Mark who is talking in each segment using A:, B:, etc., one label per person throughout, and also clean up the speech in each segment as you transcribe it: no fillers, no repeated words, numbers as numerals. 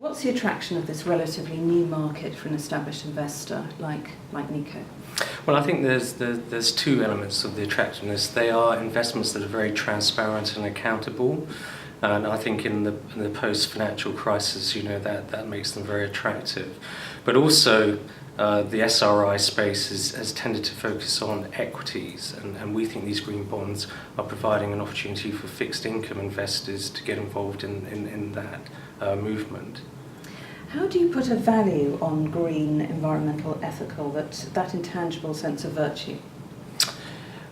A: What's the attraction of this relatively new market for an established investor like Nico?
B: Well, I think there's two elements of the attractiveness. They are investments that are very transparent and accountable, and I think in the post-financial crisis, that makes them very attractive. But also, the SRI space has tended to focus on equities, and we think these green bonds are providing an opportunity for fixed income investors to get involved in that movement.
A: How do you put a value on green, environmental, ethical, that intangible sense of virtue?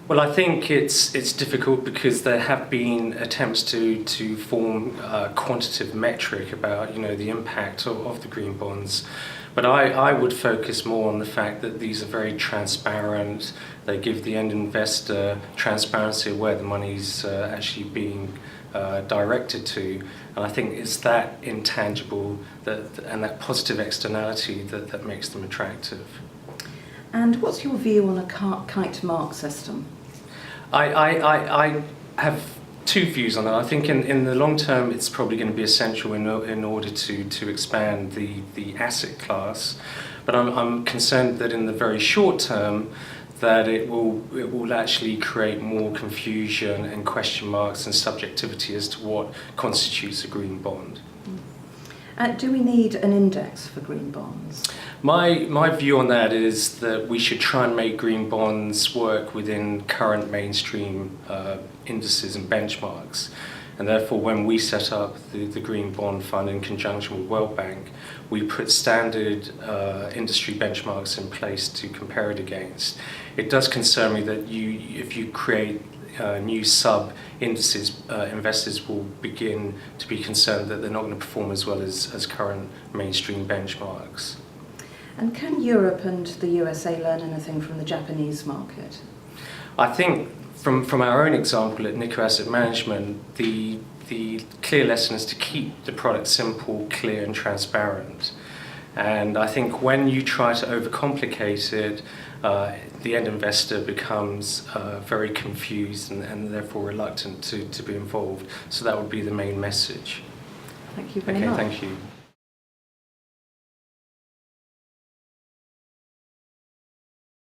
B: Well, I think it's difficult because there have been attempts to form a quantitative metric about the impact of the green bonds, but I would focus more on the fact that these are very transparent. They give the end investor transparency of where the money's actually being directed to, and I think it's that intangible and that positive externality that makes them attractive.
A: And what's your view on a kite mark system?
B: I have two views on that. I think in the long term it's probably going to be essential in order to expand the asset class, but I'm concerned that in the very short term that it will actually create more confusion and question marks and subjectivity as to what constitutes a green bond.
A: Do we need an index for green bonds?
B: My view on that is that we should try and make green bonds work within current mainstream indices and benchmarks. And therefore, when we set up the Green Bond Fund in conjunction with World Bank, we put standard industry benchmarks in place to compare it against. It does concern me that if you create new sub-indices, investors will begin to be concerned that they're not going to perform as well as current mainstream benchmarks.
A: And can Europe and the USA learn anything from the Japanese market?
B: I think from our own example at Nikko Asset Management, the clear lesson is to keep the product simple, clear and transparent. And I think when you try to overcomplicate it, the end investor becomes very confused and therefore reluctant to be involved. So that would be the main message.
A: Thank you very much.
B: Okay, thank you.